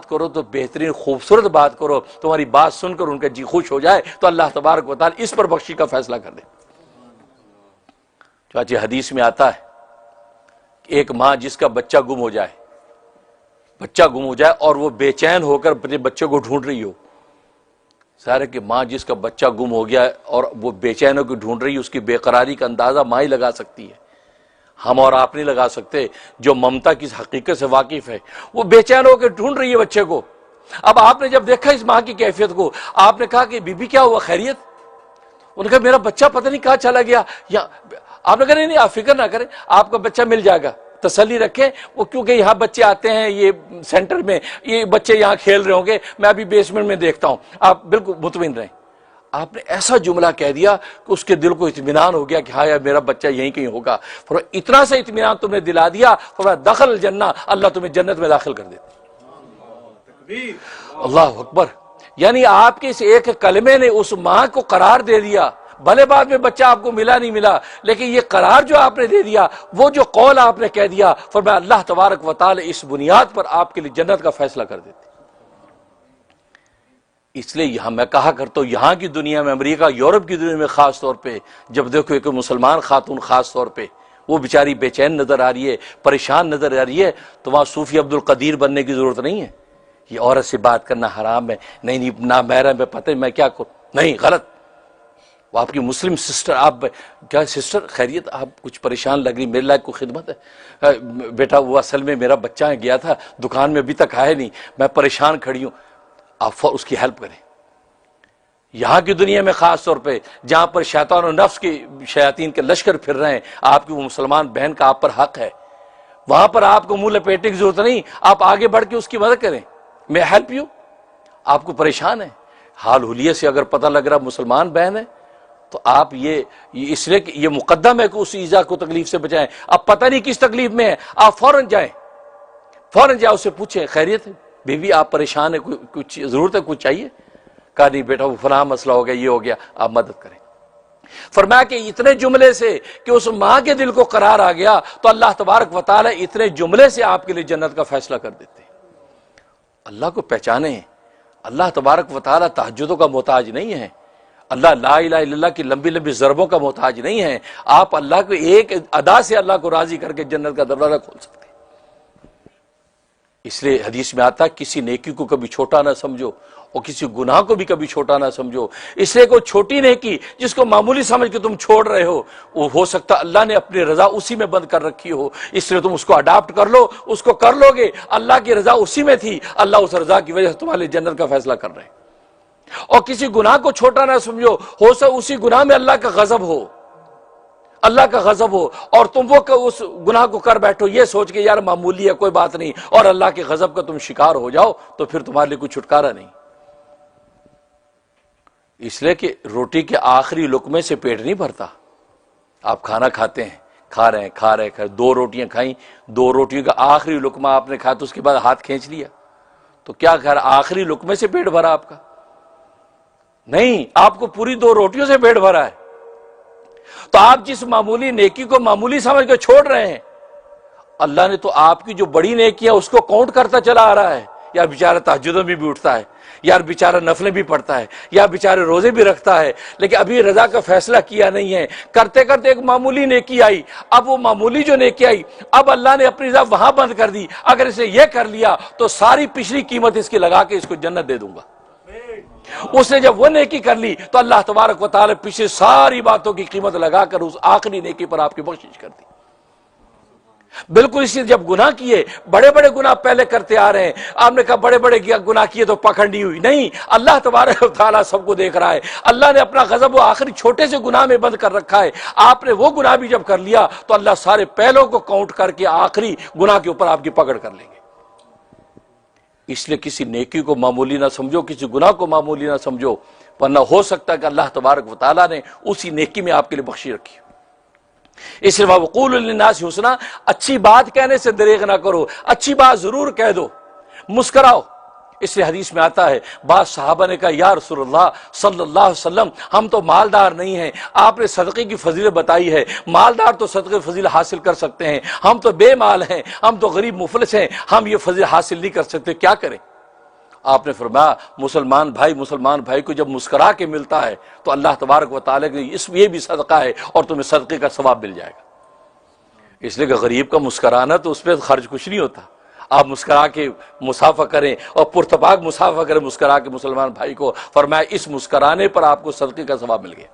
بات کرو تو بہترین خوبصورت بات کرو، تمہاری بات سن کر ان کا جی خوش ہو جائے تو اللہ تبارک و تعالیٰ اس پر بخشی کا فیصلہ کر دے۔ چاچی حدیث میں آتا ہے کہ ایک ماں جس کا بچہ گم ہو جائے اور وہ بے چین ہو کر اپنے بچے کو ڈھونڈ رہی ہو، ظاہر ہے کہ ماں جس کا بچہ گم ہو گیا اور وہ بے چین ہو کے ڈھونڈ رہی ہے، اس کی بے قراری کا اندازہ ماں ہی لگا سکتی ہے، ہم اور آپ نہیں لگا سکتے۔ جو ممتا کی حقیقت سے واقف ہے وہ بے چین ہو کے ڈھونڈ رہی ہے بچے کو۔ اب آپ نے جب دیکھا اس ماں کی کیفیت کو، آپ نے کہا کہ بی بی کیا ہوا، خیریت؟ انہوں نے کہا میرا بچہ پتہ نہیں کہاں چلا گیا۔ یا آپ نے کہا نہیں آپ فکر نہ کریں، آپ کا بچہ مل جائے گا، تسلی رکھیں، وہ کیونکہ یہاں بچے آتے ہیں، یہ سینٹر میں یہ بچے یہاں کھیل رہے ہوں گے، میں ابھی بیسمنٹ میں دیکھتا ہوں، آپ بالکل مطمئن رہیں۔ آپ نے ایسا جملہ کہہ دیا کہ اس کے دل کو اطمینان ہو گیا کہ ہاں یار میرا بچہ یہیں کہیں ہوگا۔ اتنا سا اطمینان تم نے دلا دیا، دخل الجنہ، اللہ تمہیں جنت میں داخل کر دیتا۔ اللہ اکبر! یعنی آپ کے اس ایک کلمے نے اس ماں کو قرار دے دیا، بھلے بعد میں بچہ آپ کو ملا نہیں ملا، لیکن یہ قرار جو آپ نے دے دیا، وہ جو قول آپ نے کہہ دیا، فرمایا اللہ تبارک و تعالی اس بنیاد پر آپ کے لیے جنت کا فیصلہ کر دیتے۔ اس لیے یہاں میں کہا کرتا ہوں، یہاں کی دنیا میں، امریکہ یورپ کی دنیا میں خاص طور پہ جب دیکھو ایک مسلمان خاتون خاص طور پہ وہ بیچاری بے چین نظر آ رہی ہے، پریشان نظر آ رہی ہے، تو وہاں صوفی عبد القدیر بننے کی ضرورت نہیں ہے۔ یہ عورت سے بات کرنا حرام ہے، نہیں نامحرم ہے، پتہ میں کیا کروں، نہیں غلط۔ وہ آپ کی مسلم سسٹر، آپ کیا سسٹر خیریت، آپ کچھ پریشان لگ رہی، میرے لائق کوئی خدمت ہے؟ بیٹا وہ اصل میں میرا بچہ گیا تھا دکان میں، ابھی تک آیا نہیں، میں پریشان کھڑی ہوں، آپ اس کی ہیلپ کریں۔ یہاں کی دنیا میں خاص طور پہ جہاں پر شیطان و نفس کے شیاطین کے لشکر پھر رہے ہیں، آپ کی وہ مسلمان بہن کا آپ پر حق ہے، وہاں پر آپ کو منہ لپیٹنے کی ضرورت نہیں، آپ آگے بڑھ کے اس کی مدد کریں۔ میں ہیلپ یو، آپ کو پریشان ہے، حال حلیے سے اگر پتہ لگ رہا مسلمان بہن ہے تو آپ یہ اس لیے کہ یہ مقدم ہے کہ اس ایذا کو تکلیف سے بچائیں۔ اب پتہ نہیں کس تکلیف میں ہے، آپ فوراً جائیں اس سے پوچھیں خیریت ہے بیوی، آپ پریشان ہے، کچھ ضرورت ہے، کچھ چاہیے؟ کہا نہیں بیٹا وہ فلاں مسئلہ ہو گیا، یہ ہو گیا، آپ مدد کریں۔ فرمایا کہ اتنے جملے سے کہ اس ماں کے دل کو قرار آ گیا تو اللہ تبارک و تعالی اتنے جملے سے آپ کے لیے جنت کا فیصلہ کر دیتے ہیں۔ اللہ کو پہچانیں، اللہ تبارک و تعالی تہجدوں کا محتاج نہیں ہے، اللہ لا الہ الا اللہ کی لمبی لمبی ضربوں کا محتاج نہیں ہے، آپ اللہ کو ایک ادا سے اللہ کو راضی کر کے جنت کا دروازہ کھول سکتے ہیں۔ اس لیے حدیث میں آتا ہے کسی نیکی کو کبھی چھوٹا نہ سمجھو اور کسی گناہ کو بھی کبھی چھوٹا نہ سمجھو۔ اس لیے کوئی چھوٹی نیکی جس کو معمولی سمجھ کے تم چھوڑ رہے ہو، وہ ہو سکتا اللہ نے اپنی رضا اسی میں بند کر رکھی ہو، اس لیے تم اس کو اڈاپٹ کر لو، اس کو کر لو گے، اللہ کی رضا اسی میں تھی، اللہ اس رضا کی وجہ سے تمہارے لیے جنت کا فیصلہ کر رہے ہیں۔ اور کسی گناہ کو چھوٹا نہ سمجھو، ہو سکتا اسی گناہ میں اللہ کا غضب ہو، اور تم وہ اس گناہ کو کر بیٹھو یہ سوچ کے یار معمولی ہے کوئی بات نہیں، اور اللہ کے غضب کا تم شکار ہو جاؤ، تو پھر تمہارے لیے کوئی چھٹکارا نہیں۔ اس لیے کہ روٹی کے آخری لقمے سے پیٹ نہیں بھرتا۔ آپ کھانا کھاتے ہیں، کھا رہے ہیں، 2 روٹیاں کھائیں، 2 روٹیوں کا آخری لقمہ آپ نے کھایا تو اس کے بعد ہاتھ کھینچ لیا، تو کیا گھر آخری لقمے سے پیٹ بھرا آپ کا؟ نہیں، آپ کو پوری 2 روٹیوں سے پیٹ بھرا ہے۔ تو آپ جس معمولی نیکی کو معمولی سمجھ کے چھوڑ رہے ہیں، اللہ نے تو آپ کی جو بڑی نیکی ہے اس کو کاؤنٹ کرتا چلا آ رہا ہے۔ یار بیچارہ تہجدوں میں بھی اٹھتا ہے، یار بیچارہ نفلیں بھی پڑھتا ہے، یا بیچارے روزے بھی رکھتا ہے، لیکن ابھی رضا کا فیصلہ کیا نہیں ہے، کرتے کرتے ایک معمولی نیکی آئی، اب وہ معمولی جو نیکی آئی اب اللہ نے اپنی رضا وہاں بند کر دی، اگر اسے یہ کر لیا تو ساری پچھلی قیمت اس کی لگا کے اس کو جنت دے دوں گا۔ اس نے جب وہ نیکی کر لی تو اللہ تبارک و تعالی پیچھے ساری باتوں کی قیمت لگا کر اس آخری نیکی پر آپ کی بخشش کر دی۔ بالکل اسی جب گناہ کیے، بڑے بڑے گناہ پہلے کرتے آ رہے ہیں، آپ نے کہا بڑے بڑے گناہ کیے تو پکڑ نہیں ہوئی، نہیں، اللہ تبارک و تعالیٰ سب کو دیکھ رہا ہے، اللہ نے اپنا غضب وہ آخری چھوٹے سے گناہ میں بند کر رکھا ہے، آپ نے وہ گناہ بھی جب کر لیا تو اللہ سارے پہلوں کو کاؤنٹ کر کے آخری گناہ کے اوپر آپ کی پکڑ کر لیں گے۔ اس لیے کسی نیکی کو معمولی نہ سمجھو، کسی گناہ کو معمولی نہ سمجھو، ورنہ ہو سکتا ہے کہ اللہ تبارک و تعالیٰ نے اسی نیکی میں آپ کے لیے بخشی رکھی۔ اس لیے وَقُولُوا لِلنَّاسِ حُسْنًا، اچھی بات کہنے سے دریغ نہ کرو، اچھی بات ضرور کہہ دو، مسکراؤ۔ اس لیے حدیث میں آتا ہے بعض صحابہ نے کہا یا رسول اللہ صلی اللہ علیہ وسلم ہم تو مالدار نہیں ہیں، آپ نے صدقے کی فضیلت بتائی ہے، مالدار تو صدقے فضیلت حاصل کر سکتے ہیں، ہم تو بے مال ہیں، ہم تو غریب مفلس ہیں، ہم یہ فضیلت حاصل نہیں کر سکتے، کیا کریں؟ آپ نے فرمایا مسلمان بھائی کو جب مسکرا کے ملتا ہے تو اللہ تبارک و تعالیٰ کے یہ بھی صدقہ ہے اور تمہیں صدقے کا ثواب مل جائے گا۔ اس لیے کہ غریب کا مسکرانا تو اس پہ خرچ کچھ نہیں ہوتا، آپ مسکرا کے مصافحہ کریں اور پرتپاک مصافحہ کریں مسکرا کے مسلمان بھائی کو، فرمایا اس مسکرانے پر آپ کو صدقے کا ثواب مل گیا۔